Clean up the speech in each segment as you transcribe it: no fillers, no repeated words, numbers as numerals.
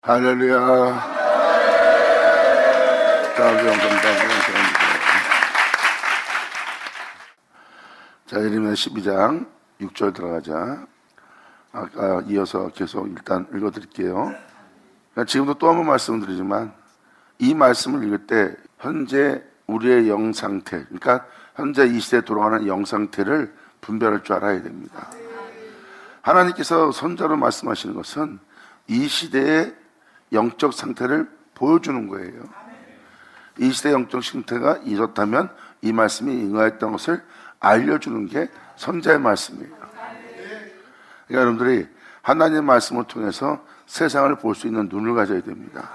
할렐루야. 자, 예레미야 12장 6절 들어가자. 아까 이어서 계속 일단 읽어드릴게요. 지금도 또 한 번 말씀드리지만 이 말씀을 읽을 때 현재 우리의 영 상태, 그러니까 현재 이 시대에 돌아가는 영 상태를 분별할 줄 알아야 됩니다. 하나님께서 선자로 말씀하시는 것은 이 시대의 영적 상태를 보여주는 거예요. 이 시대의 영적 상태가 이렇다면 이 말씀이 응하였던 것을 알려주는 게 선자의 말씀이에요. 그러니까 여러분들이 하나님의 말씀을 통해서 세상을 볼 수 있는 눈을 가져야 됩니다.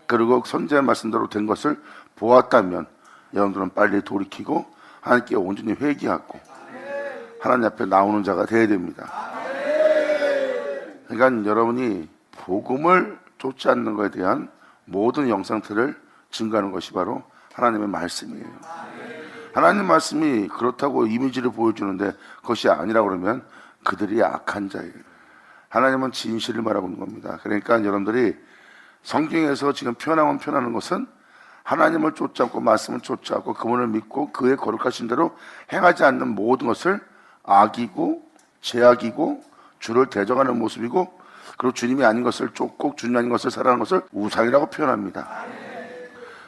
그리고 선자의 말씀대로 된 것을 보았다면 여러분들은 빨리 돌이키고 하나님께 온전히 회개하고 하나님 앞에 나오는 자가 되어야 됩니다. 그러니까 여러분이 복음을 쫓지 않는 것에 대한 모든 영상들을 증거하는 것이 바로 하나님의 말씀이에요. 하나님 말씀이 그렇다고 이미지를 보여주는데 그것이 아니라 그러면 그들이 악한 자예요. 하나님은 진실을 말하고 있는 겁니다. 그러니까 여러분들이 성경에서 지금 표현하는 것은 하나님을 쫓지 않고 말씀을 쫓지 않고 그분을 믿고 그의 거룩하신 대로 행하지 않는 모든 것을 악이고 죄악이고 주를 대적하는 모습이고, 그리고 주님이 아닌 것을 쫓고 주님이 아닌 것을 살아가는 것을 우상이라고 표현합니다.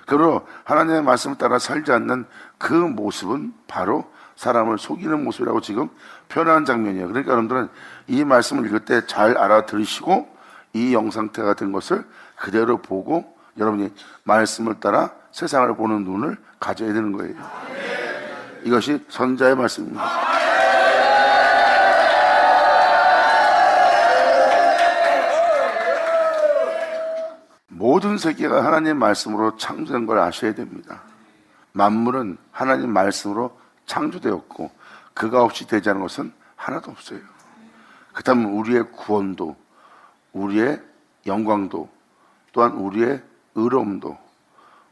그리고 하나님의 말씀을 따라 살지 않는 그 모습은 바로 사람을 속이는 모습이라고 지금 표현한 장면이에요. 그러니까 여러분들은 이 말씀을 읽을 때 잘 알아들으시고 이 영상태가 된 것을 그대로 보고 여러분이 말씀을 따라 세상을 보는 눈을 가져야 되는 거예요. 이것이 선자의 말씀입니다. 모든 세계가 하나님 말씀으로 창조된 걸 아셔야 됩니다. 만물은 하나님 말씀으로 창조되었고 그가 없이 되지 않은 것은 하나도 없어요. 그렇다면 우리의 구원도, 우리의 영광도, 또한 우리의 의로움도,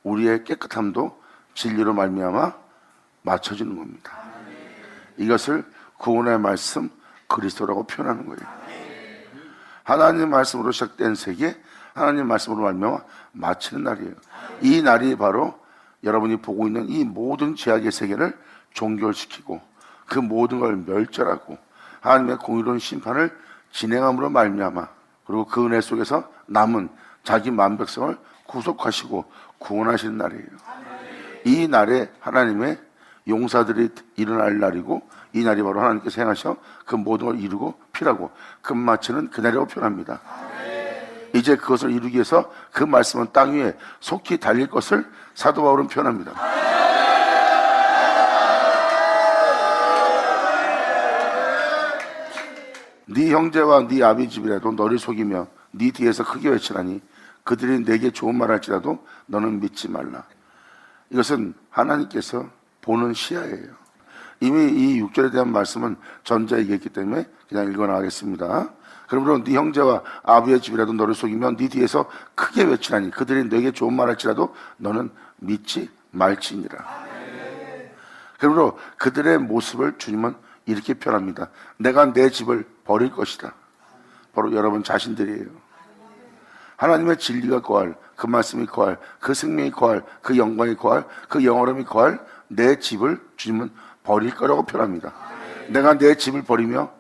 우리의 깨끗함도 진리로 말미암아 맞춰지는 겁니다. 이것을 구원의 말씀 그리스도라고 표현하는 거예요. 하나님 말씀으로 시작된 세계, 하나님 말씀으로 말미암아 마치는 날이에요. 이 날이 바로 여러분이 보고 있는 이 모든 죄악의 세계를 종결시키고 그 모든 걸 멸절하고 하나님의 공의로운 심판을 진행함으로 말미암아, 그리고 그 은혜 속에서 남은 자기 만백성을 구속하시고 구원하시는 날이에요. 이 날에 하나님의 용사들이 일어날 날이고, 이 날이 바로 하나님께서 행하셔 그 모든 걸 이루고 필하고 끝마치는 그날이라고 표현합니다. 이제 그것을 이루기 위해서 그 말씀은 땅 위에 속히 달릴 것을 사도 바울은 표현합니다. 네 형제와 네 아비 집이라도 너를 속이며 네 뒤에서 크게 외치라니 그들이 내게 좋은 말 할지라도 너는 믿지 말라. 이것은 하나님께서 보는 시야예요. 이미 이 6절에 대한 말씀은 전자에 얘기했기 때문에 그냥 읽어나가겠습니다. 그러므로 네 형제와 아비의 집이라도 너를 속이면 네 뒤에서 크게 외치라니 그들이 내게 좋은 말 할지라도 너는 믿지 말지니라. 그러므로 그들의 모습을 주님은 이렇게 표현합니다. 내가 내 집을 버릴 것이다. 바로 여러분 자신들이에요. 하나님의 진리가 거할, 그 말씀이 거할, 그 생명이 거할, 그 영광이 거할, 그 영원함이 거할 내 집을 주님은 버릴 거라고 표현합니다. 내가 내 집을 버리며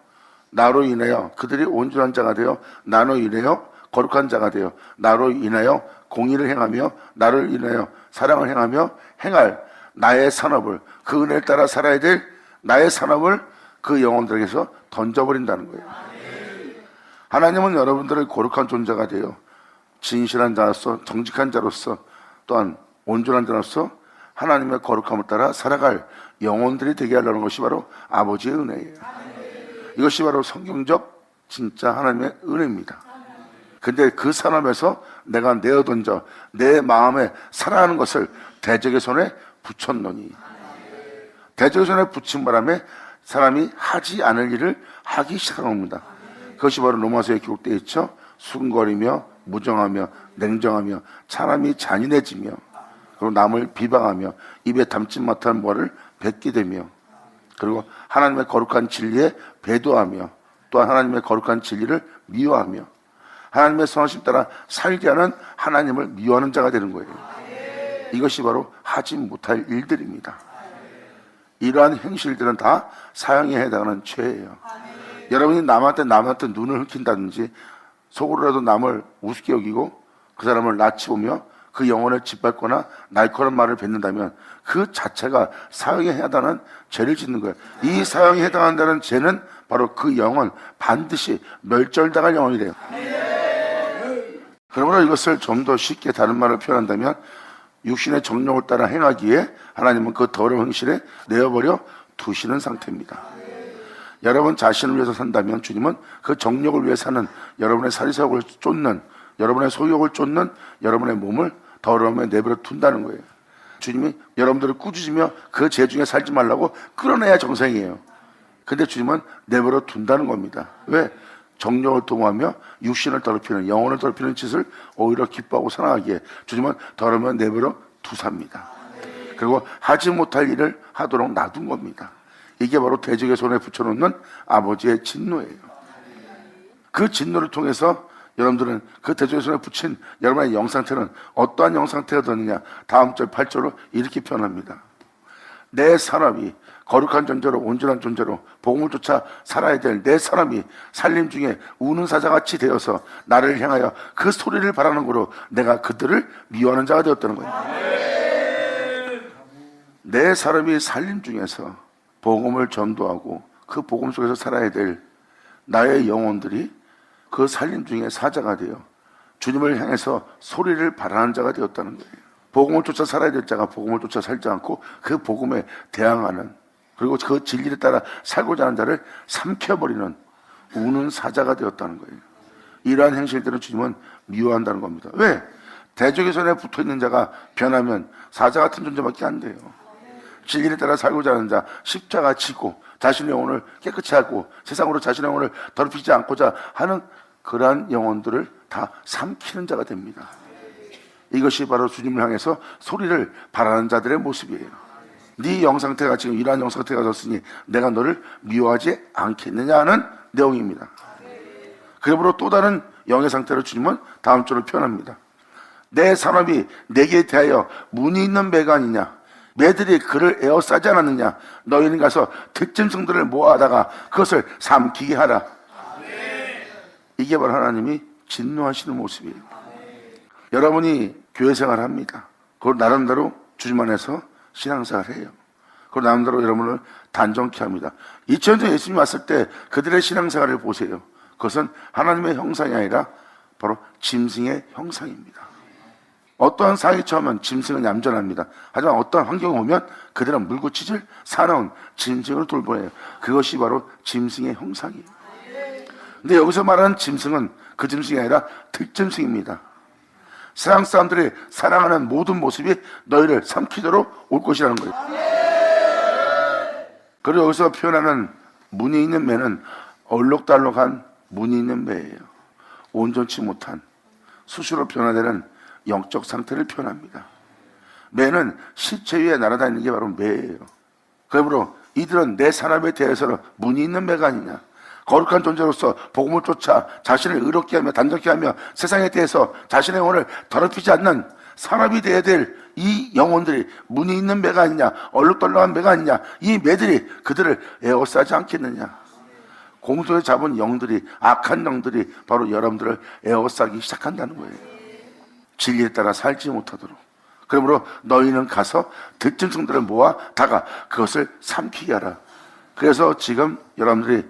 나로 인하여 그들이 온전한 자가 되어 나로 인하여 거룩한 자가 되어 나로 인하여 공의를 행하며 나를 인하여 사랑을 행하며 행할 나의 산업을, 그 은혜를 따라 살아야 될 나의 산업을 그 영혼들에게서 던져버린다는 거예요. 하나님은 여러분들을 거룩한 존재가 되어 진실한 자로서, 정직한 자로서, 또한 온전한 자로서 하나님의 거룩함을 따라 살아갈 영혼들이 되게 하려는 것이 바로 아버지의 은혜예요. 이것이 바로 성경적 진짜 하나님의 은혜입니다. 근데 그 산업에서 내가 내어던져 내 마음에 살아가는 것을 대적의 손에 붙였노니, 대적의 손에 붙인 바람에 사람이 하지 않을 일을 하기 시작한 겁니다. 그것이 바로 로마서에 기록되어 있죠. 수근거리며 무정하며 냉정하며 사람이 잔인해지며 그리고 남을 비방하며 입에 담지 못한 말을 뱉게 되며, 그리고 하나님의 거룩한 진리에 배도하며 또한 하나님의 거룩한 진리를 미워하며 하나님의 선하심 따라 살게 하는 하나님을 미워하는 자가 되는 거예요. 이것이 바로 하지 못할 일들입니다. 이러한 행실들은 다 사형에 해당하는 죄예요. 여러분이 남한테 눈을 흘킨다든지 속으로라도 남을 우습게 여기고 그 사람을 낯이 보며 그 영혼을 짓밟거나 날카로운 말을 뱉는다면 그 자체가 사형에 해당하는 죄를 짓는 거예요. 이 사형에 해당한다는 죄는 바로 그 영혼 반드시 멸절당할 영혼이래요. 그러므로 이것을 좀 더 쉽게 다른 말을 표현한다면 육신의 정욕을 따라 행하기에 하나님은 그 더러운 행실에 내어버려 두시는 상태입니다. 여러분 자신을 위해서 산다면 주님은 그 정욕을 위해 사는 여러분의 사리사욕을 쫓는, 여러분의 소욕을 쫓는 여러분의 몸을 더러움에 내버려 둔다는 거예요. 주님이 여러분들을 꾸짖으며 그 죄 중에 살지 말라고 끌어내야 정상이에요. 근데 주님은 내버려 둔다는 겁니다. 왜? 정욕을 도모하며 육신을 더럽히는, 영혼을 더럽히는 짓을 오히려 기뻐하고 사랑하기에 주님은 더러우면 내버려 두삽니다. 그리고 하지 못할 일을 하도록 놔둔 겁니다. 이게 바로 대적의 손에 붙여놓는 아버지의 진노예요. 그 진노를 통해서 여러분들은 그 대적의 손에 붙인 여러분의 영상태는 어떠한 영상태가 되느냐, 다음 절 8절로 이렇게 표현합니다. 내 사람이 거룩한 존재로, 온전한 존재로 복음을 쫓아 살아야 될 내 사람이 살림 중에 우는 사자같이 되어서 나를 향하여 그 소리를 바라는 거로 내가 그들을 미워하는 자가 되었다는 거예요. 내 사람이 살림 중에서 복음을 전도하고 그 복음 속에서 살아야 될 나의 영혼들이 그 살림 중에 사자가 되어 주님을 향해서 소리를 바라는 자가 되었다는 거예요. 복음을 쫓아 살아야 될 자가 복음을 쫓아 살지 않고 그 복음에 대항하는, 그리고 그 진리를 따라 살고자 하는 자를 삼켜버리는 우는 사자가 되었다는 거예요. 이러한 행실들은 주님은 미워한다는 겁니다. 왜? 대적의 손에 붙어있는 자가 변하면 사자 같은 존재밖에 안 돼요. 진리를 따라 살고자 하는 자, 십자가 지고 자신의 영혼을 깨끗이 하고 세상으로 자신의 영혼을 더럽히지 않고자 하는 그러한 영혼들을 다 삼키는 자가 됩니다. 이것이 바로 주님을 향해서 소리를 바라는 자들의 모습이에요. 네 영상태가 지금 이러한 영상태가 졌으니 내가 너를 미워하지 않겠느냐 하는 내용입니다. 그러므로 또 다른 영의 상태로 주님은 다음 절을 표현합니다. 내 사람이 내게 대하여 문이 있는 매가 아니냐, 매들이 그를 에워싸지 않았느냐, 너희는 가서 득짐승들을 모아다가 그것을 삼키게 하라. 이게 바로 하나님이 진노하시는 모습이에요. 여러분이 교회 생활을 합니다. 그걸 나름대로 주님 안에서 신앙생활을 해요. 그걸 나름대로 여러분을 단정케 합니다. 2000년 전 예수님이 왔을 때 그들의 신앙생활을 보세요. 그것은 하나님의 형상이 아니라 바로 짐승의 형상입니다. 어떠한 상황이 처하면 짐승은 얌전합니다. 하지만 어떠한 환경이 오면 그들은 물고치질 사나운 짐승을 돌보내요. 그것이 바로 짐승의 형상이에요. 근데 여기서 말하는 짐승은 그 짐승이 아니라 득짐승입니다. 세상 사람들이 사랑하는 모든 모습이 너희를 삼키도록 올 것이라는 거예요. 그리고 여기서 표현하는 문이 있는 매는 얼룩달룩한 문이 있는 매예요. 온전치 못한 수시로 변화되는 영적 상태를 표현합니다. 매는 시체 위에 날아다니는 게 바로 매예요. 그러므로 이들은 내 사람에 대해서는 문이 있는 매가 아니냐, 거룩한 존재로서 복음을 쫓아 자신을 의롭게 하며 단정케 하며 세상에 대해서 자신의 영혼을 더럽히지 않는 사람이 되어야 될 이 영혼들이 문이 있는 매가 아니냐, 얼룩덜룩한 매가 아니냐, 이 매들이 그들을 에워싸지 않겠느냐. 공소에 잡은 영들이, 악한 영들이 바로 여러분들을 에워싸기 시작한다는 거예요. 진리에 따라 살지 못하도록. 그러므로 너희는 가서 득짐승들을 모아다가 그것을 삼키게 하라. 그래서 지금 여러분들이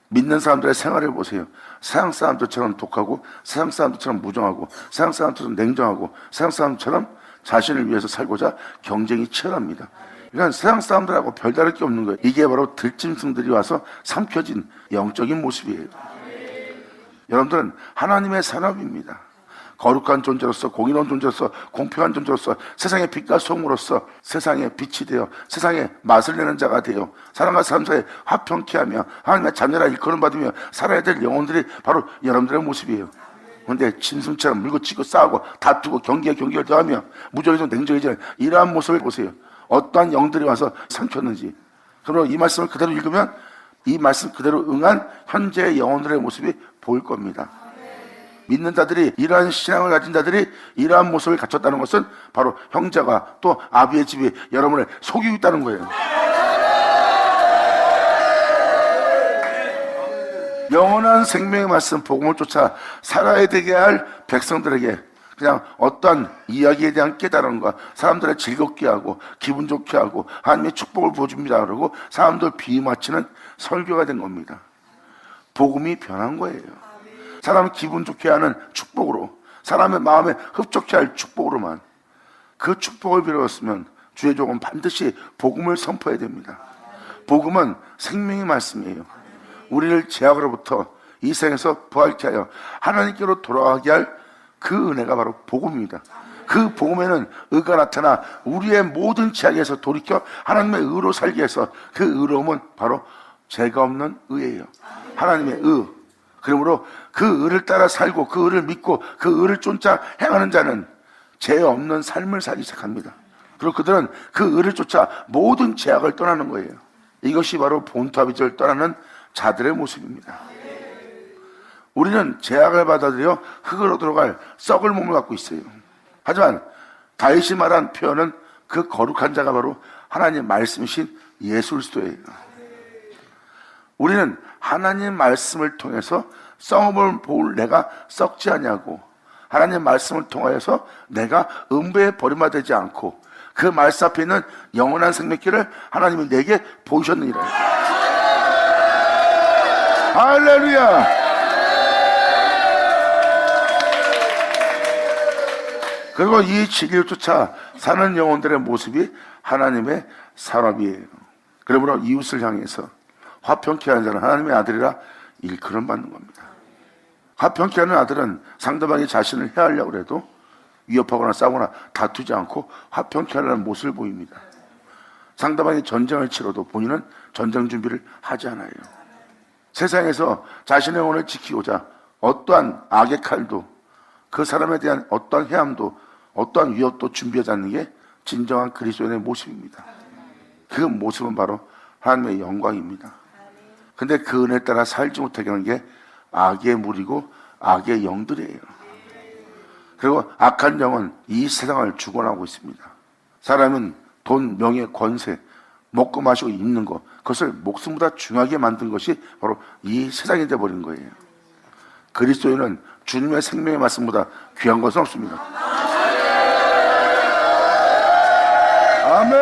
믿는 사람들의 생활을 보세요. 세상 사람들처럼 독하고, 세상 사람들처럼 무정하고, 세상 사람들처럼 냉정하고, 세상 사람처럼 자신을 위해서 살고자 경쟁이 치열합니다. 그러니까 세상 사람들하고 별다를 게 없는 거예요. 이게 바로 들짐승들이 와서 삼켜진 영적인 모습이에요. 여러분들은 하나님의 산업입니다. 거룩한 존재로서, 공의로운 존재로서, 공평한 존재로서, 세상의 빛과 소금으로서 세상의 빛이 되어 세상에 맛을 내는 자가 되어 사람과 사람 사이에 화평케 하며 하나님의 자녀라 일컬음 받으며 살아야 될 영혼들이 바로 여러분들의 모습이에요. 그런데 짐승처럼 물고치고 싸우고 다투고 경기에 경기를 더하며 무정해서 냉정해지는 이러한 모습을 보세요. 어떠한 영들이 와서 삼켰는지. 그러므로 이 말씀을 그대로 읽으면 이 말씀 그대로 응한 현재의 영혼들의 모습이 보일 겁니다. 믿는 자들이, 이러한 신앙을 가진 자들이 이러한 모습을 갖췄다는 것은 바로 형제가 또 아비의 집이 여러분을 속이고 있다는 거예요. 영원한 생명의 말씀 복음을 쫓아 살아야 되게 할 백성들에게 그냥 어떠한 이야기에 대한 깨달음과 사람들을 즐겁게 하고 기분 좋게 하고 하나님의 축복을 부어줍니다 그러고 사람들 비맞히는 설교가 된 겁니다. 복음이 변한 거예요. 사람을 기분 좋게 하는 축복으로, 사람의 마음에 흡족해 할 축복으로만, 그 축복을 빌었으면 주의 종은 반드시 복음을 선포해야 됩니다. 복음은 생명의 말씀이에요. 우리를 죄악으로부터 이 세상에서 부활케 하여 하나님께로 돌아가게 할 그 은혜가 바로 복음입니다. 그 복음에는 의가 나타나 우리의 모든 죄악에서 돌이켜 하나님의 의로 살게 해서 그 의로움은 바로 죄가 없는 의예요. 하나님의 의. 그러므로 그 의를 따라 살고 그 의를 믿고 그 의를 쫓아 행하는 자는 죄 없는 삶을 살기 시작합니다. 그리고 그들은 그 의를 쫓아 모든 죄악을 떠나는 거예요. 이것이 바로 본토 아비지를 떠나는 자들의 모습입니다. 우리는 죄악을 받아들여 흙으로 들어갈 썩을 몸을 갖고 있어요. 하지만 다윗이 말한 표현은 그 거룩한 자가 바로 하나님 말씀이신 예수 그리스도예요. 우리는 하나님 말씀을 통해서 썩음을 볼 내가 썩지 아니하고 하나님 말씀을 통하여서 내가 음부에 버림받지 않고 그 말씀 앞에 있는 영원한 생명길을 하나님이 내게 보이셨느니라. 할렐루야. 그리고 이 진리를 쫓아 사는 영혼들의 모습이 하나님의 산업이에요. 그러므로 이웃을 향해서 화평케 하는 자는 하나님의 아들이라 일컬음 받는 겁니다. 화평케 하는 아들은 상대방이 자신을 해하려고 해도 위협하거나 싸우거나 다투지 않고 화평케 하는 모습을 보입니다. 상대방이 전쟁을 치러도 본인은 전쟁 준비를 하지 않아요. 세상에서 자신의 영혼을 지키고자 어떠한 악의 칼도 그 사람에 대한 어떠한 해함도 어떠한 위협도 준비하지 않는 게 진정한 그리스도인의 모습입니다. 그 모습은 바로 하나님의 영광입니다. 근데 그 은혜에 따라 살지 못하게 하는 게 악의 무리고 악의 영들이에요. 그리고 악한 영은 이 세상을 주관하고 있습니다. 사람은 돈, 명예, 권세, 먹고 마시고 입는 것, 그것을 목숨보다 중요하게 만든 것이 바로 이 세상이 되어버린 거예요. 그리스도인은 주님의 생명의 말씀보다 귀한 것은 없습니다. 아멘.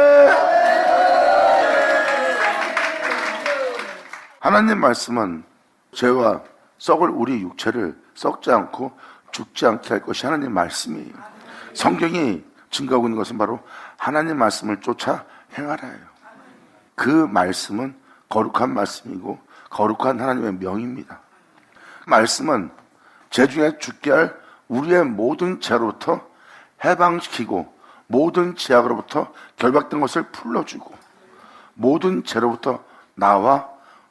하나님 말씀은 죄와 썩을 우리 육체를 썩지 않고 죽지 않게 할 것이 하나님 말씀이에요. 성경이 증거하고 있는 것은 바로 하나님 말씀을 쫓아 행하라예요. 그 말씀은 거룩한 말씀이고 거룩한 하나님의 명입니다. 말씀은 죄 중에 죽게 할 우리의 모든 죄로부터 해방시키고 모든 죄악으로부터 결박된 것을 풀어주고 모든 죄로부터 나와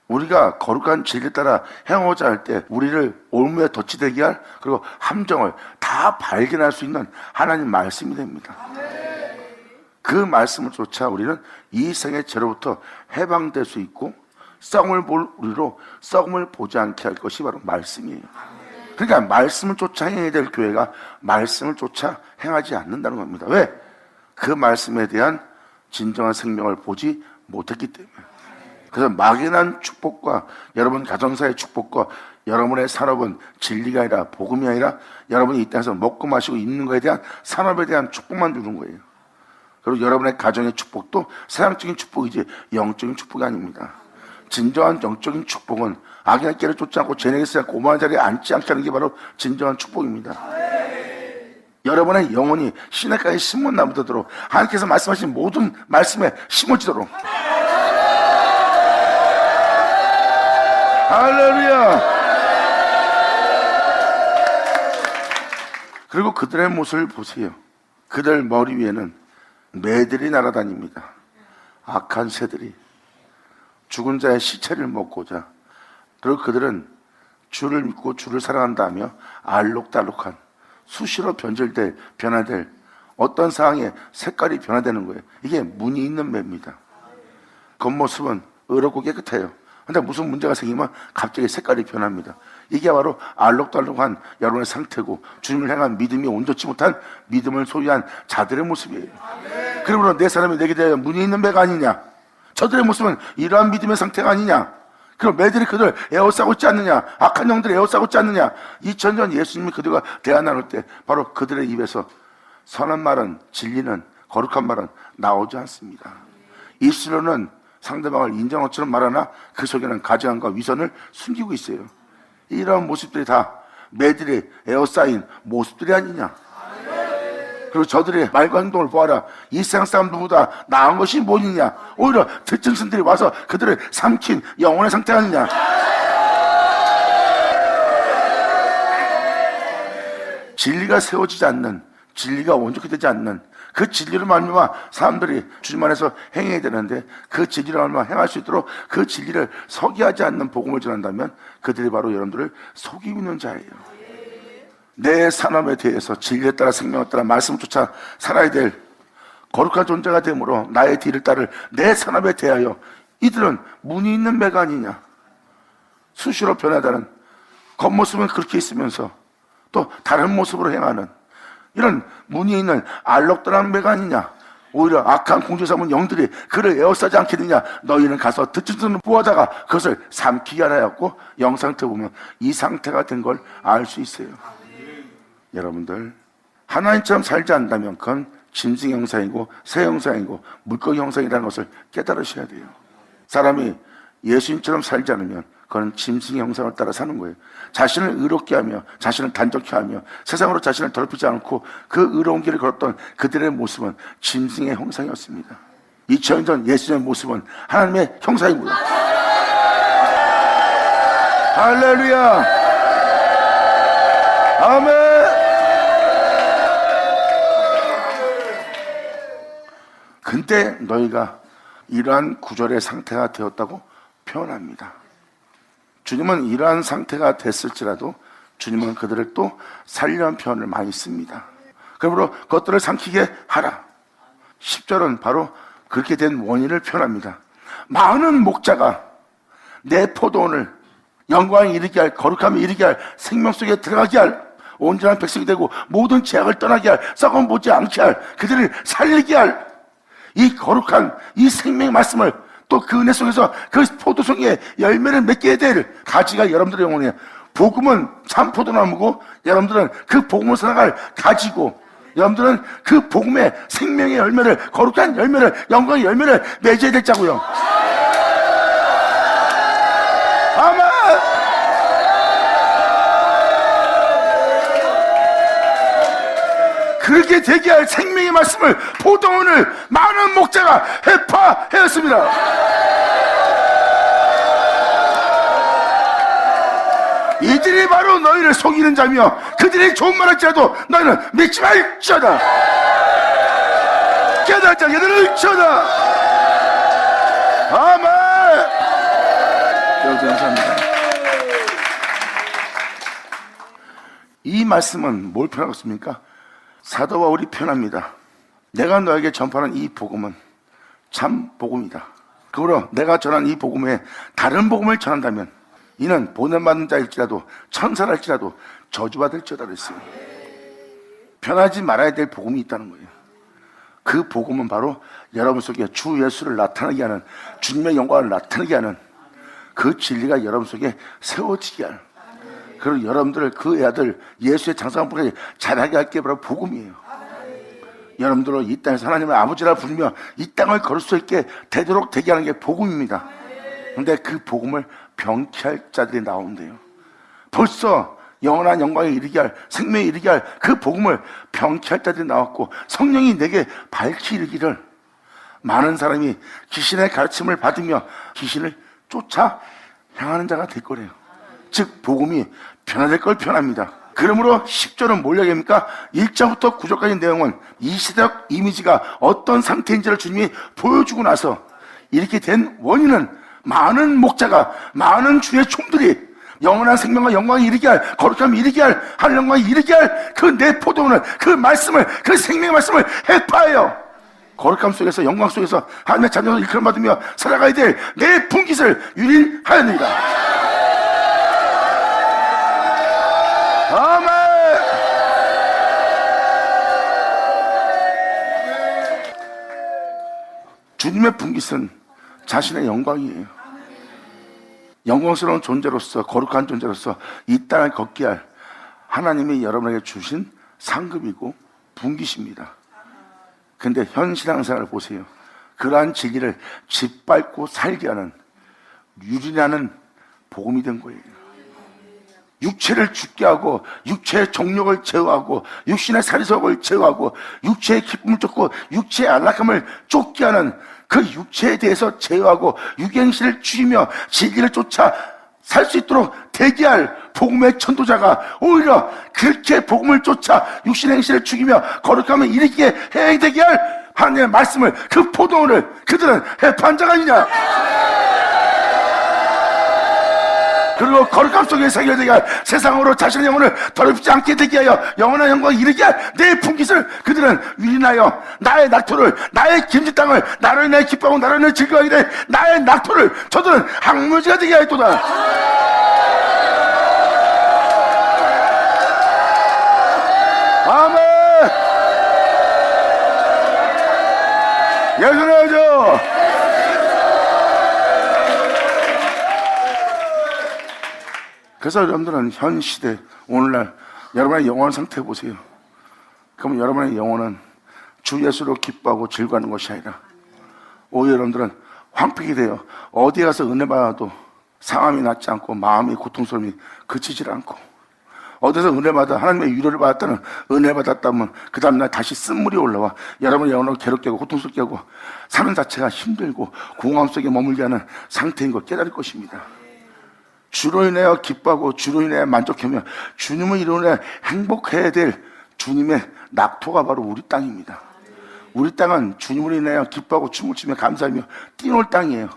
우리가 거룩한 진리에 따라 행하고자 할 때 우리를 올무에 덫이 되게 할 그리고 함정을 다 발견할 수 있는 하나님 말씀이 됩니다. 그 말씀을 쫓아 우리는 이 생의 죄로부터 해방될 수 있고 썩음을 볼 우리로 썩음을 보지 않게 할 것이 바로 말씀이에요. 그러니까 말씀을 쫓아 행해야 될 교회가 말씀을 쫓아 행하지 않는다는 겁니다. 왜? 그 말씀에 대한 진정한 생명을 보지 못했기 때문에. 그래서 막연한 축복과 여러분 가정사의 축복과 여러분의 산업은 진리가 아니라 복음이 아니라 여러분이 이 땅에서 먹고 마시고 입는 것에 대한 산업에 대한 축복만 주는 거예요. 그리고 여러분의 가정의 축복도 세상적인 축복이지 영적인 축복이 아닙니다. 진정한 영적인 축복은 악의 길을 쫓지 않고 죄내게 쓰지 않고 오만한 자리에 앉지 않게 하는 게 바로 진정한 축복입니다. 여러분의 영혼이 시냇가에 심은 나무되도록 하나님께서 말씀하신 모든 말씀에 심어지도록 할렐루야. 그리고 그들의 모습을 보세요. 그들 머리 위에는 매들이 날아다닙니다. 악한 새들이 죽은 자의 시체를 먹고자. 그리고 그들은 주를 믿고 주를 사랑한다며 알록달록한 수시로 변화될 어떤 상황에 색깔이 변화되는 거예요. 이게 무늬 있는 매입니다. 겉모습은 의롭고 깨끗해요. 근데 무슨 문제가 생기면 갑자기 색깔이 변합니다. 이게 바로 알록달록한 여러분의 상태고 주님을 향한 믿음이 온전치 못한 믿음을 소유한 자들의 모습이에요. 그러므로 내 사람이 내게 대하여 문이 있는 배가 아니냐, 저들의 모습은 이러한 믿음의 상태가 아니냐, 그럼 매들이 그들 에워싸고 있지 않느냐, 악한 영들이 에워싸고 있지 않느냐. 2000년 예수님이 그들과 대화 나눌 때 바로 그들의 입에서 선한 말은, 진리는, 거룩한 말은 나오지 않습니다. 입술로는 상대방을 인정한 것처럼 말하나 그 속에는 가증함과 위선을 숨기고 있어요. 이런 모습들이 다 매들이 에워싸인 모습들이 아니냐. 그리고 저들의 말과 행동을 보아라. 이 세상 사람들보다 나은 것이 뭐냐. 오히려 특징신들이 와서 그들을 삼킨 영혼의 상태가 아니냐. 진리가 세워지지 않는, 진리가 온전히 되지 않는 그 진리를 말미암아 사람들이 주님 안에서 행해야 되는데 그 진리를 말미암아 행할 수 있도록 그 진리를 서기하지 않는 복음을 전한다면 그들이 바로 여러분들을 속이고 있는 자예요. 내 산업에 대해서 진리에 따라 생명에 따라 말씀을 쫓아 살아야 될 거룩한 존재가 되므로 나의 뒤를 따를 내 산업에 대하여 이들은 문이 있는 배가 아니냐. 수시로 변하다는 겉모습은 그렇게 있으면서 또 다른 모습으로 행하는 이런 문이 있는 알록달록한 배가 아니냐. 오히려 악한 공주 삼은 영들이 그를 에워싸지 않겠느냐. 너희는 가서 듣는 소리를 보아다가 그것을 삼키게 하였고 영상태 보면 이 상태가 된 걸 알 수 있어요. 여러분들 하나님처럼 살지 않는다면 그건 짐승 형상이고 새 형상이고 물고기 형상이라는 것을 깨달으셔야 돼요. 사람이 예수님처럼 살지 않으면 그건 짐승의 형상을 따라 사는 거예요. 자신을 의롭게 하며 자신을 단정케 하며 세상으로 자신을 더럽히지 않고 그 의로운 길을 걸었던 그들의 모습은 짐승의 형상이었습니다. 2000년 전 예수님의 모습은 하나님의 형상입니다. 할렐루야, 아멘. 근데 너희가 이러한 구절의 상태가 되었다고 표현합니다. 주님은 이러한 상태가 됐을지라도 주님은 그들을 또 살려는 표현을 많이 씁니다. 그러므로 그것들을 삼키게 하라. 10절은 바로 그렇게 된 원인을 표현합니다. 많은 목자가 내 포도원을 영광에 이르게 할, 거룩함에 이르게 할, 생명 속에 들어가게 할, 온전한 백성이 되고 모든 죄악을 떠나게 할, 썩어 보지 않게 할, 그들을 살리게 할 이 거룩한 이 생명의 말씀을 또 그 은혜 속에서 그 포도송이에 열매를 맺게 될 가지가 여러분들의 영혼이에요. 복음은 참 포도나무고 여러분들은 그 복음을 살아갈 가지고 여러분들은 그 복음의 생명의 열매를, 거룩한 열매를, 영광의 열매를 맺어야 될 자고요. 아멘. 그렇게 되게 할 생명의 말씀을 포도원을 많은 목자가 해파하였습니다. 이들이 바로 너희를 속이는 자며 그들이 좋은 말 할지라도 너희는 믿지 말지어다. 깨달자 깨달을지어다. 아멘. 여러분 감사합니다. 이 말씀은 뭘 표현하고 있습니까? 사도 바울이 표현합니다. 내가 너에게 전파하는 이 복음은 참 복음이다. 그러므로 내가 전한 이 복음에 다른 복음을 전한다면 이는 보냄받는 자일지라도 천사랄지라도 저주받을지어다 그랬어요. 변하지 말아야 될 복음이 있다는 거예요. 그 복음은 바로 여러분 속에 주 예수를 나타나게 하는, 주님의 영광을 나타나게 하는 그 진리가 여러분 속에 세워지게 하는, 그리고 여러분들을 그 아들 예수의 장사함까지 자라게 할 게 바로 복음이에요. 여러분들로 이 땅에서 하나님을 아버지라 부르며 이 땅을 걸을 수 있게 되도록 되게 하는 게 복음입니다. 그런데 그 복음을 병케할 자들이 나온대요. 벌써 영원한 영광에 이르게 할, 생명에 이르게 할 그 복음을 병케할 자들이 나왔고 성령이 내게 밝히 이르기를 많은 사람이 귀신의 가르침을 받으며 귀신을 쫓아 향하는 자가 될 거래요. 즉 복음이 변화될 걸 표현합니다. 그러므로 10절은 뭘 이야기합니까? 1절부터 9절까지 내용은 이 시대적 이미지가 어떤 상태인지를 주님이 보여주고 나서 이렇게 된 원인은 많은 목자가, 많은 주의 총들이 영원한 생명과 영광에 이르게 할, 거룩함에 이르게 할, 하늘 영광에 이르게 할 그 내 포도원을, 그 말씀을, 그 생명의 말씀을 해파해요. 거룩함 속에서 영광 속에서 하나님의 자녀로 일컬음 받으며 살아가야 될 내 분깃을 유린하였느니라. 아멘. 주님의 분깃은 자신의 영광이에요. 영광스러운 존재로서, 거룩한 존재로서 이 땅을 걷게 할 하나님이 여러분에게 주신 상급이고 분깃입니다. 근데 현 신앙생활을 보세요. 그러한 진리를 짓밟고 살게 하는, 유린하는 복음이 된 거예요. 육체를 죽게 하고, 육체의 정욕을 제어하고, 육신의 사리석을 제어하고, 육체의 기쁨을 쫓고, 육체의 안락함을 쫓게 하는 그 육체에 대해서 제어하고, 육행실을 죽이며 진리를 쫓아 살 수 있도록 대기할 복음의 전도자가 오히려 그렇게 복음을 쫓아 육신의 행실을 죽이며 거룩함을 일으키게 해야 되게 할 하나님의 말씀을, 그 포도원을 그들은 해판 자가 아니냐. 그리고 거룩함 속에 살게 되게 할, 세상으로 자신의 영혼을 더럽히지 않게 되게 하여 영원한 영광을 이르게 할 내 분깃을 그들은 유린하여 나의 낙토를, 나의 김치 땅을 나로 인해 기뻐하고 나로 인해 즐거워하게 될 나의 낙토를 저들은 항무지가 되게 하였도다. 아멘. 예수님이죠. 그래서 여러분들은 현 시대, 오늘날 여러분의 영혼 상태 보세요. 그러면 여러분의 영혼은 주 예수로 기뻐하고 즐거워하는 것이 아니라 오히려 여러분들은 황폐게 돼요. 어디 가서 은혜 받아도 상함이 낫지 않고 마음이 고통스러움이 그치질 않고, 어디서 은혜 받아 하나님의 위로를 받았다는, 은혜 받았다면 그 다음날 다시 쓴물이 올라와 여러분의 영혼을 괴롭게 하고 고통스럽게 하고 사는 자체가 힘들고 공허함 속에 머물게 하는 상태인 걸 깨달을 것입니다. 주로 인하여 기뻐하고 주로 인하여 만족하며 주님을 이루어 행복해야 될 주님의 낙토가 바로 우리 땅입니다. 우리 땅은 주님으로 인하여 기뻐하고 춤을 추며 감사하며 뛰놀 땅이에요.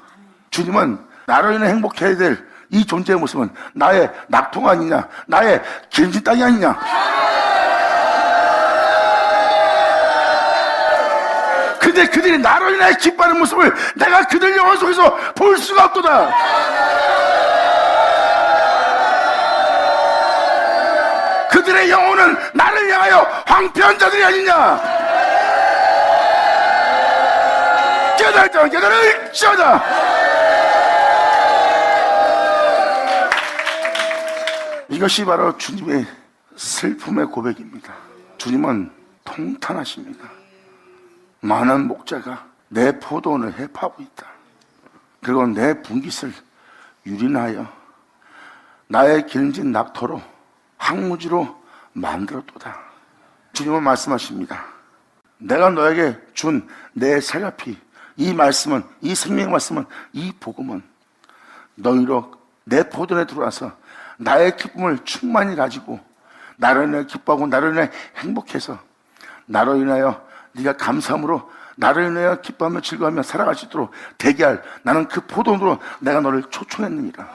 주님은 나로 인해 행복해야 될 이 존재의 모습은 나의 낙토가 아니냐, 나의 기름진 땅이 아니냐. 근데 그들이 나로 인하여 기뻐하는 모습을 내가 그들 영혼 속에서 볼 수가 없도다. 그들의 영혼은 나를 향하여 황폐한 자들이 아니냐. 깨달자, 깨달을지어다. 이것이 바로 주님의 슬픔의 고백입니다. 주님은 통탄하십니다. 많은 목자가 내 포도원을 해파하고 있다. 그리고 내 분깃을 유린하여 나의 기름진 낙토로 항무지로 만들었도다. 주님은 말씀하십니다. 내가 너에게 준 내 살갑이, 이 말씀은, 이 생명의 말씀은, 이 복음은 너희로 내 포도원에 들어와서 나의 기쁨을 충만히 가지고 나로 인해 기뻐하고 나로 인해 행복해서 나로 인하여 네가 감사함으로 나로 인하여 기뻐하며 즐거워하며 살아갈 수 있도록 되게 할, 나는 그 포도원으로 내가 너를 초청했느니라.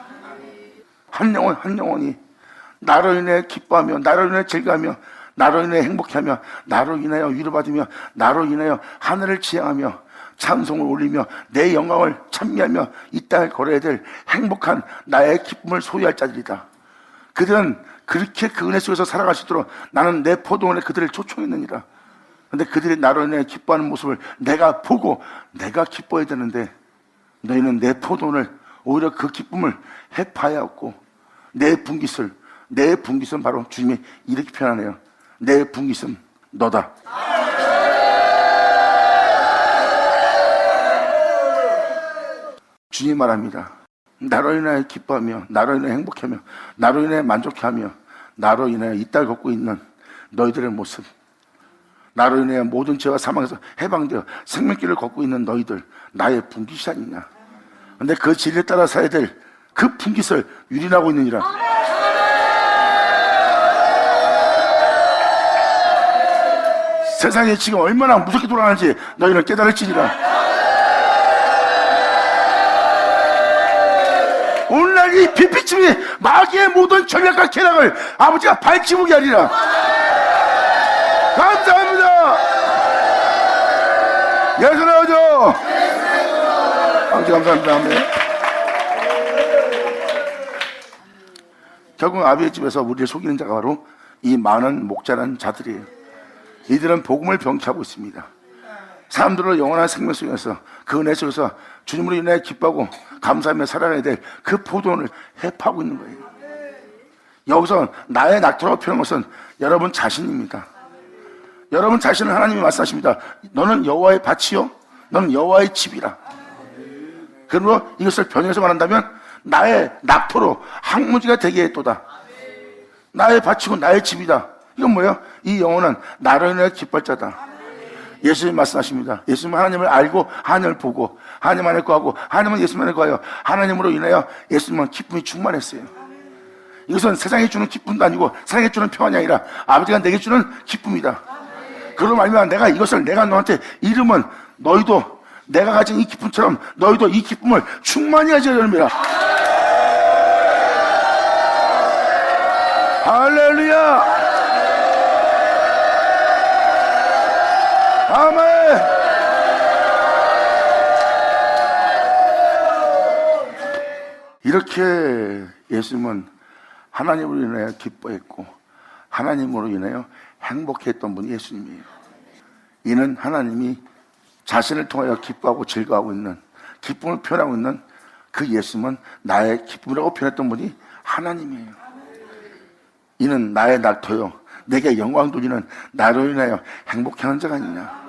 한 영혼 한 영혼이 나로 인해 기뻐하며 나로 인해 즐거워하며 나로 인해 행복해하며 나로 인하여 위로받으며 나로 인하여 하늘을 지향하며 찬송을 올리며 내 영광을 찬미하며 이 땅을 걸어야 될 행복한 나의 기쁨을 소유할 자들이다. 그들은 그렇게 그 은혜 속에서 살아갈 수 있도록 나는 내 포도원에 그들을 초청했느니라. 근데 그들이 나로 인해 기뻐하는 모습을 내가 보고 내가 기뻐해야 되는데 너희는 내 포도원을 오히려 그 기쁨을 해파하였고 내 분깃은 바로 주님이 이렇게 표현하네요. 내 분깃은 너다. 주님 말합니다. 나로 인하여 기뻐하며 나로 인하여 행복하며 나로 인하여 만족하며 나로 인하여 이 땅을 걷고 있는 너희들의 모습, 나로 인하여 모든 죄와 사망에서 해방되어 생명길을 걷고 있는 너희들, 나의 분깃이 아니냐. 근데 그 진리에 따라 살아야 될 그 분깃을 유린하고 있느니라. 세상이 지금 얼마나 무섭게 돌아가는지 너희는 깨달을지니라. 오늘날 이 빛비침이 마귀의 모든 전략과 계략을 아버지가 발치보게 하리라. 감사합니다. 예수의 구주. 아버지 감사합니다. 아멘. 결국 아비의 집에서 우리를 속이는 자가 바로 이 많은 목자라는 자들이에요. 이들은 복음을 병치하고 있습니다. 사람들을 영원한 생명 속에서 그 은혜 속에서 주님으로 인해 기뻐하고 감사하며 살아가야 될 그 포도원을 해파하고 있는 거예요. 여기서 나의 낙토라고 표현한 것은 여러분 자신입니다. 여러분 자신은 하나님이 말씀하십니다. 너는 여호와의 밭이요 너는 여호와의 집이라. 그러므로 이것을 변해서 말한다면 나의 낙토로 항무지가 되게 했도다. 나의 밭이고 나의 집이다. 이건 뭐예요? 이 영혼은 나로 인해 기뻐할 자다. 예수님 말씀하십니다. 예수님은 하나님을 알고 하나님을 보고 하나님 안에 거하고 하나님은 예수님 안에 거하여 하나님으로 인하여 예수님은 기쁨이 충만했어요. 이것은 세상이 주는 기쁨도 아니고 세상이 주는 평안이 아니라 아버지가 내게 주는 기쁨이다. 그러고 말미암아 내가 너한테 이름은 너희도 내가 가진 이 기쁨처럼 너희도 이 기쁨을 충만히 가지려느니라. 할렐루야. 아멘. 이렇게 예수님은 하나님으로 인하여 기뻐했고 하나님으로 인하여 행복했던 분이 예수님이에요. 이는 하나님이 자신을 통하여 기뻐하고 즐거워하고 있는 기쁨을 표현하고 있는 그 예수님은 나의 기쁨이라고 표현했던 분이 하나님이에요. 이는 나의 낙토요 내게 영광 돌리는 나로 인하여 행복해하는 자가 아니냐.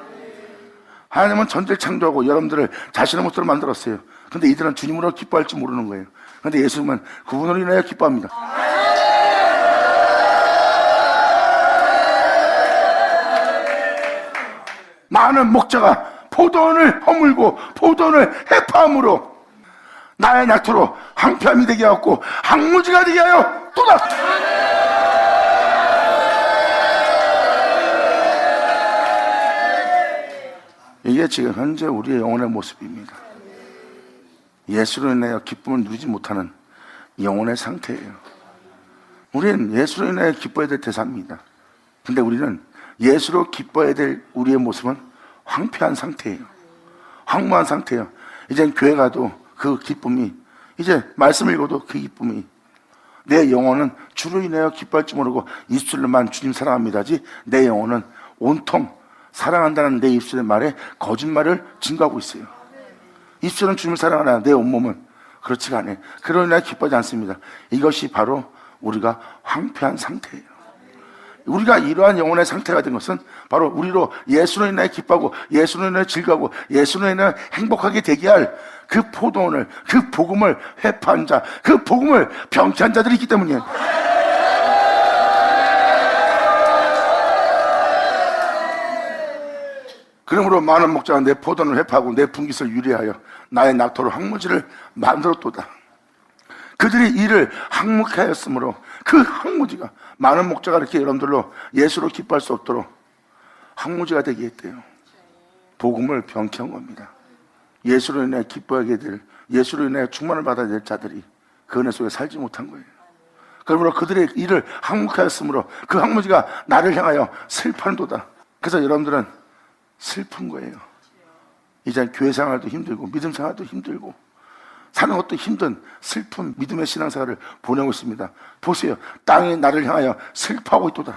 하나님은 전제를 창조하고 여러분들을 자신의 모습으로 만들었어요. 근데 이들은 주님으로 기뻐할지 모르는 거예요. 근데 예수님은 그분으로 인하여 기뻐합니다. 많은 목자가 포도원을 허물고 포도원을 해파함으로 나의 낙토로 항폐함이 되게 하였고 항무지가 되게 하여 또다. 이게 지금 현재 우리의 영혼의 모습입니다. 예수로 인하여 기쁨을 누리지 못하는 영혼의 상태예요. 우리는 예수로 인하여 기뻐해야 될 대상입니다. 근데 우리는 예수로 기뻐해야 될 우리의 모습은 황폐한 상태예요. 황무한 상태예요. 이젠 교회 가도 그 기쁨이, 이제 말씀 읽어도 그 기쁨이, 내 영혼은 주로 인하여 기뻐할지 모르고 입술로만 주님 사랑합니다지 내 영혼은 온통 사랑한다는 내 입술의 말에 거짓말을 증거하고 있어요. 입술은 주님을 사랑하나 내 온몸은 그렇지가 않아요. 그러나 인하여 기뻐하지 않습니다. 이것이 바로 우리가 황폐한 상태예요. 우리가 이러한 영혼의 상태가 된 것은 바로 우리로 예수로 인하여 기뻐하고 예수로 인하여 즐거워하고 예수로 인하여 행복하게 되게 할 그 포도원을, 그 복음을 회파한 자, 그 복음을 병치한 자들이 있기 때문이에요. 그러므로 많은 목자가 내 포도원을 회파하고 내 분깃을 유리하여 나의 낙토로 항무지를 만들었도다. 그들이 이를 항목하였으므로 그 항무지가, 많은 목자가 이렇게 여러분들로 예수로 기뻐할 수 없도록 항무지가 되게 했대요. 복음을 병치한 겁니다. 예수로 인해 기뻐하게 될, 예수로 인해 충만을 받아야 될 자들이 그 은혜 속에 살지 못한 거예요. 그러므로 그들의 이를 항목하였으므로 그 항무지가 나를 향하여 슬퍼한도다. 그래서 여러분들은 슬픈 거예요. 이제 교회 생활도 힘들고 믿음 생활도 힘들고 사는 것도 힘든 슬픈 믿음의 신앙생활을 보내고 있습니다. 보세요. 땅이 나를 향하여 슬퍼하고 있도다.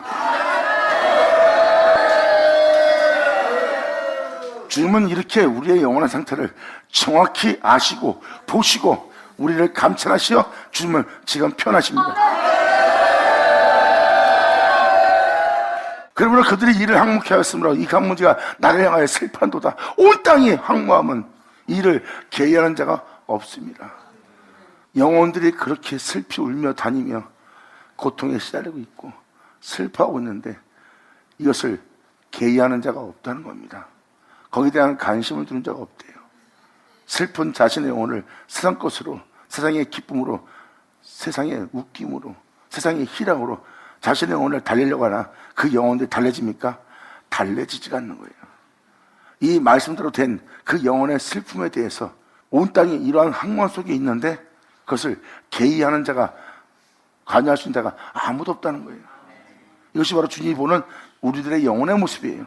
주님은 이렇게 우리의 영혼의 상태를 정확히 아시고 보시고 우리를 감찰하시어 주님을 지금 표현하십니다. 그러므로 그들이 이를 항목해 하였으므로 이 항무지가 나를 향하여 슬퍼한도다. 온 땅이 항무함은 이를 계의하는 자가 없습니다. 영혼들이 그렇게 슬피 울며 다니며 고통에 시달리고 있고 슬퍼하고 있는데 이것을 계의하는 자가 없다는 겁니다. 거기에 대한 관심을 두는 자가 없대요. 슬픈 자신의 영혼을 세상 것으로, 세상의 기쁨으로, 세상의 웃김으로, 세상의 희락으로 자신의 영혼을 달래려고 하나 그 영혼들이 달래집니까? 달래지지가 않는 거예요. 이 말씀대로 된 그 영혼의 슬픔에 대해서 온 땅이 이러한 항만 속에 있는데 그것을 계의하는 자가, 관여할 수 있는 자가 아무도 없다는 거예요. 이것이 바로 주님이 보는 우리들의 영혼의 모습이에요.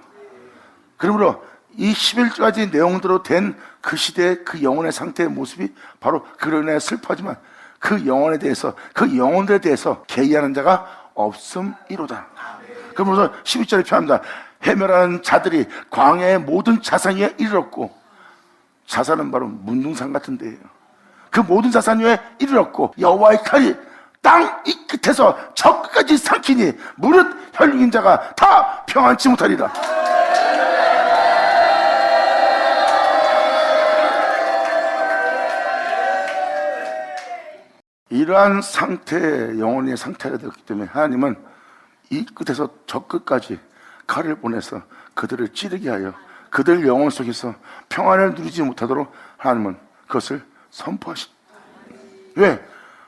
그러므로 이 11가지 내용대로 된 그 시대의 그 영혼의 상태의 모습이 바로 그로 인해 슬퍼하지만 그 영혼에 대해서, 그 영혼들에 대해서 개의하는 자가 없음이로다. 그러면서 12절에 표현합니다. 해멸하는 자들이 광야의 모든 자산 위에 이르렀고, 자산은 바로 문둥산 같은 데예요. 그 모든 자산 위에 이르렀고 여호와의 칼이 땅 이 끝에서 저 끝까지 삼키니 무릇 혈육인 자가 다 평안치 못하리라. 이러한 상태의 영혼의 상태가 되었기 때문에 하나님은 이 끝에서 저 끝까지 칼을 보내서 그들을 찌르게 하여 그들 영혼 속에서 평안을 누리지 못하도록 하나님은 그것을 선포하십니다. 왜?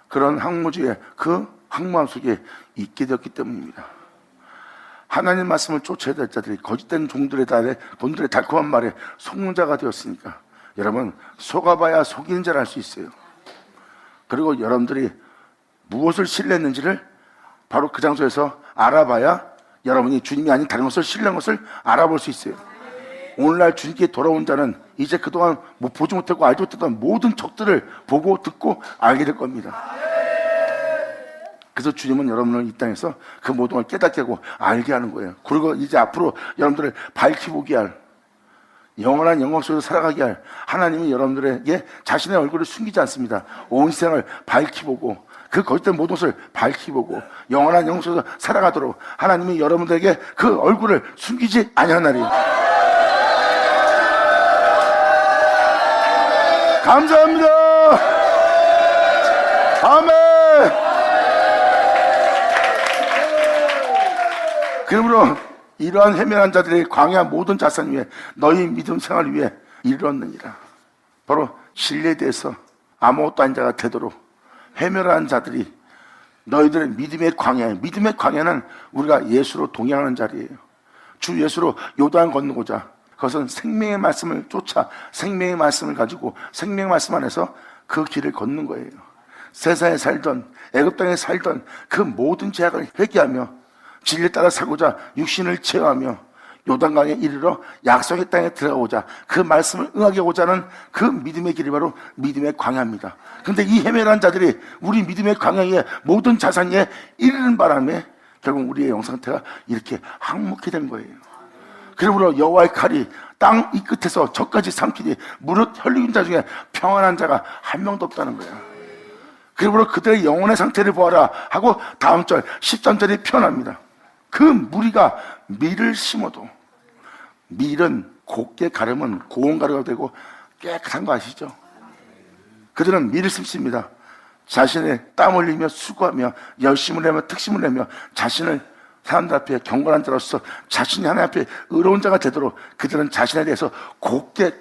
그런 항무지에 그 항무함 속에 있게 되었기 때문입니다. 하나님 말씀을 쫓아야 될 자들이 거짓된 종들의 달에 본들의 달콤한 말에 속는 자가 되었으니까 여러분 속아봐야 속이는 자를 알 수 있어요. 그리고 여러분들이 무엇을 신뢰했는지를 바로 그 장소에서 알아봐야 여러분이 주님이 아닌 다른 것을 신뢰한 것을 알아볼 수 있어요. 오늘날 주님께 돌아온 자는 이제 그동안 보지 못하고 알지 못했던 모든 적들을 보고 듣고 알게 될 겁니다. 그래서 주님은 여러분을 이 땅에서 그 모든 걸 깨닫게 하고 알게 하는 거예요. 그리고 이제 앞으로 여러분들을 밝히 보게 할, 영원한 영광 속에서 살아가게 할 하나님이 여러분들에게 자신의 얼굴을 숨기지 않습니다. 온 세상을 밝히 보고 그 거짓된 모든 것을 밝히 보고 영원한 영광 속에서 살아가도록 하나님이 여러분들에게 그 얼굴을 숨기지 아니하나니. 감사합니다. 아멘. 그러므로 이러한 해면한 자들이 광야 모든 자산 위에 너희 믿음 생활 위에 이르렀느니라. 바로 진리에 대해서 아무것도 아닌 자가 되도록 해면한 자들이 너희들의 믿음의 광야, 믿음의 광야는 우리가 예수로 동행하는 자리예요. 주 예수로 요단 건너고자 그것은 생명의 말씀을 쫓아 생명의 말씀을 가지고 생명의 말씀 안에서 그 길을 걷는 거예요. 세상에 살던 애굽 땅에 살던 그 모든 죄악을 회개하며 진리에 따라 살고자 육신을 제어하며 요단강에 이르러 약속의 땅에 들어가고자 그 말씀을 응하게 하고자 하는 그 믿음의 길이 바로 믿음의 광야입니다. 그런데 이 헤매는 자들이 우리 믿음의 광야에 모든 자산에 이르는 바람에 결국 우리의 영상태가 이렇게 항목이 된 거예요. 그러므로 여호와의 칼이 땅 이 끝에서 저까지 삼키니 무릇 혈육인 자 중에 평안한 자가 한 명도 없다는 거예요. 그러므로 그들의 영혼의 상태를 보아라 하고 다음 절 13절이 표현합니다. 그 무리가 밀을 심어도, 밀은 곱게 가르면 고운 가루가 되고 깨끗한 거 아시죠? 그들은 밀을 심습니다. 자신의 땀 흘리며 수고하며 열심을 내며 특심을 내며 자신을 사람들 앞에 경건한 자로서 자신이 하나님 앞에 의로운 자가 되도록 그들은 자신에 대해서 곱게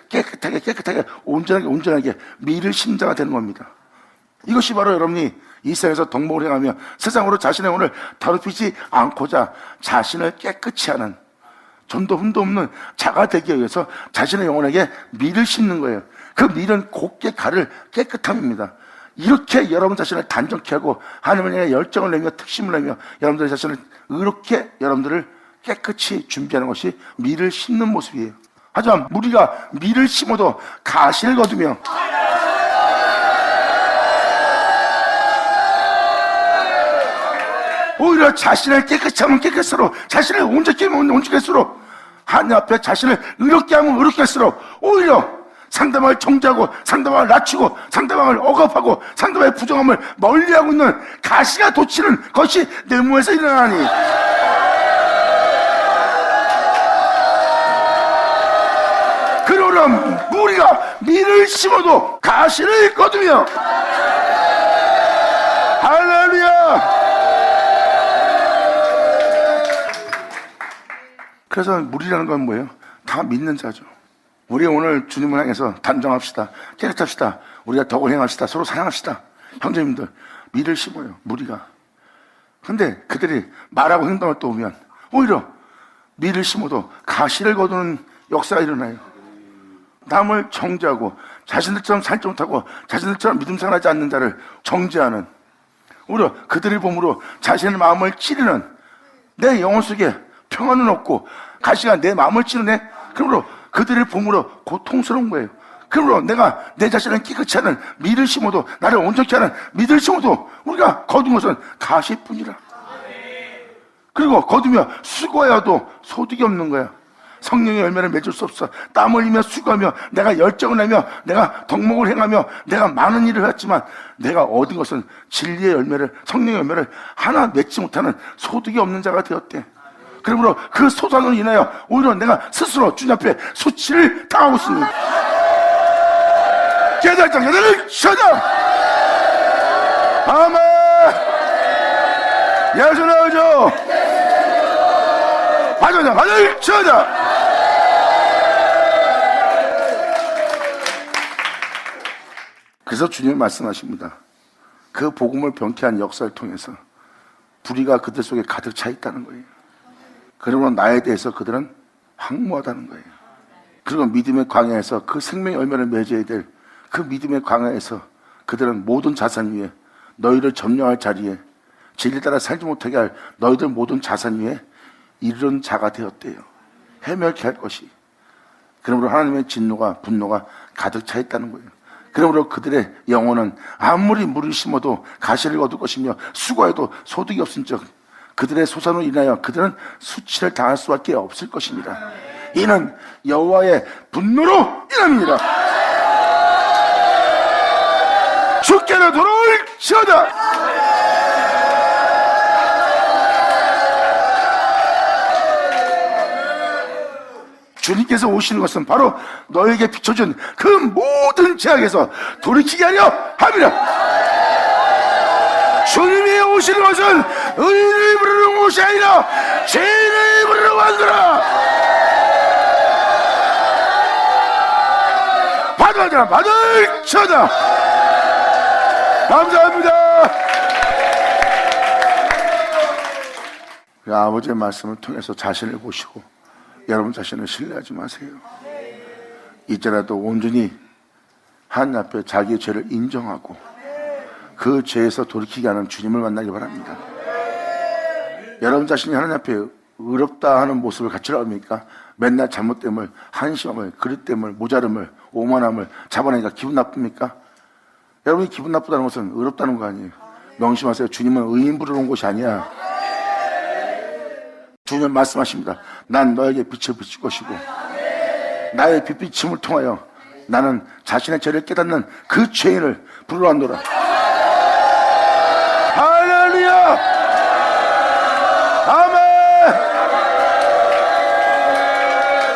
깨끗하게 온전하게 밀을 심는 자가 되는 겁니다. 이것이 바로 여러분이 이 세상에서 덕목을 행하며 세상으로 자신의 영혼을 더럽히지 않고자 자신을 깨끗이 하는 전도 흠도 없는 자가 되기 위해서 자신의 영혼에게 밀을 심는 거예요. 그 밀은 곱게 가를 깨끗함입니다. 이렇게 여러분 자신을 단정케 하고 하나님을 향해 열정을 내며 특심을 내며 여러분들 자신을 이렇게 여러분들을 깨끗이 준비하는 것이 밀을 심는 모습이에요. 하지만 우리가 밀을 심어도 가시를 거두며 오히려 자신을 깨끗이 하면 깨끗할수록 자신을 온전히 하면 온전히 할수록 하나님 앞에 자신을 의롭게 하면 의롭게 할수록 오히려 상대방을 정죄하고 상대방을 낮추고 상대방을 억압하고 상대방의 부정함을 멀리하고 있는 가시가 돋치는 것이 내 몸에서 일어나니 그러나 우리가 밀을 심어도 가시를 거두며 할렐루야. 그래서 무리라는 건 뭐예요? 다 믿는 자죠. 우리 오늘 주님을 향해서 단정합시다. 깨끗합시다. 우리가 덕을 행합시다. 서로 사랑합시다. 형제님들, 밀을 심어요. 무리가. 근데 그들이 말하고 행동을 또 오면 오히려 밀을 심어도 가시를 거두는 역사가 일어나요. 남을 정죄하고 자신들처럼 살지 못하고 자신들처럼 믿음 생활하지 않는 자를 정죄하는, 오히려 그들의 봄으로 자신의 마음을 찌르는, 내 영혼 속에 평안은 없고 가시가 내 마음을 찌르네. 그러므로 그들을 봄으로 고통스러운 거예요. 그러므로 내가 내 자신을 깨끗이 하는 믿을 심어도, 나를 온전케 하는 믿을 심어도 우리가 거둔 것은 가시뿐이라. 그리고 거두며 수고해야도 소득이 없는 거야. 성령의 열매를 맺을 수 없어. 땀 흘리며 수고하며 내가 열정을 내며 내가 덕목을 행하며 내가 많은 일을 했지만 내가 얻은 것은 진리의 열매를, 성령의 열매를 하나 맺지 못하는 소득이 없는 자가 되었대. 그러므로 그 소산으로 인하여 오히려 내가 스스로 주님 앞에 수치를 당하고 있습니다. 깨달자 깨달을 쳐다. 아멘. 예수 나오죠. 받아자 받을 쳐다. 그래서 주님이 말씀하십니다. 그 복음을 병쾌한 역사를 통해서 불의가 그들 속에 가득 차 있다는 거예요. 그러므로 나에 대해서 그들은 황무하다는 거예요. 그리고 믿음의 광야에서 그 생명의 열매를 맺어야 될 그 믿음의 광야에서 그들은 모든 자산 위에, 너희를 점령할 자리에, 진리 따라 살지 못하게 할 너희들 모든 자산 위에 이르는 자가 되었대요. 해멸케 할 것이. 그러므로 하나님의 진노가, 분노가 가득 차 있다는 거예요. 그러므로 그들의 영혼은 아무리 물을 심어도 가시를 얻을 것이며 수고해도 소득이 없은즉 그들의 소산으로 인하여 그들은 수치를 당할 수밖에 없을 것입니다. 이는 여호와의 분노로 인합니다. 주께로 돌아올지어다. 주님께서 오시는 것은 바로 너에게 비춰준 그 모든 죄악에서 돌이키게 하려 함이라. 주님이 오시는 것은 의인을 부르는 것이 아니라 죄인을 부르러 왔노라. 받아라 받을 쳐다. 감사합니다. 아버지의 말씀을 통해서 자신을 보시고 여러분 자신을 신뢰하지 마세요. 이제라도 온전히 하나님 앞에 자기의 죄를 인정하고 그 죄에서 돌이키게 하는 주님을 만나기 바랍니다. 여러분 자신이 하나님 앞에 의롭다 하는 모습을 갖추려 합니까? 맨날 잘못됨을, 한심함을, 그릇됨을, 모자름을, 오만함을 잡아내니까 기분 나쁩니까? 여러분이 기분 나쁘다는 것은 의롭다는 거 아니에요. 명심하세요. 주님은 의인 부르러 온 곳이 아니야. 주님 말씀하십니다. 난 너에게 빛을 비출 것이고 나의 빛비침을 통하여 나는 자신의 죄를 깨닫는 그 죄인을 부르러 왔노라. 할렐루야. 아멘.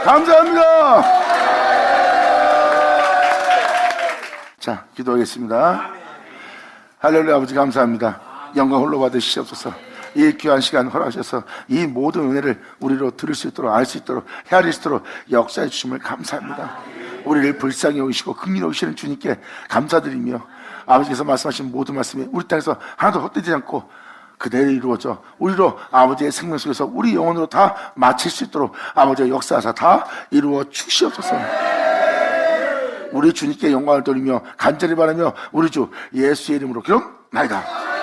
감사합니다. 자, 기도하겠습니다. 할렐루야. 아버지 감사합니다. 영광 홀로 받으시옵소서. 이 귀한 시간 허락하셔서 이 모든 은혜를 우리로 들을 수 있도록, 알 수 있도록, 헤아릴 수 있도록 역사해 주심을 감사합니다. 우리를 불쌍히 여기시고 긍휼히 여기시는 주님께 감사드리며 아버지께서 말씀하신 모든 말씀이 우리 땅에서 하나도 헛되지 않고 그대로 이루어져 우리로 아버지의 생명 속에서 우리 영혼으로 다 마칠 수 있도록 아버지의 역사하사 다 이루어 주시옵소서. 우리 주님께 영광을 돌리며 간절히 바라며 우리 주 예수의 이름으로 기도나이다.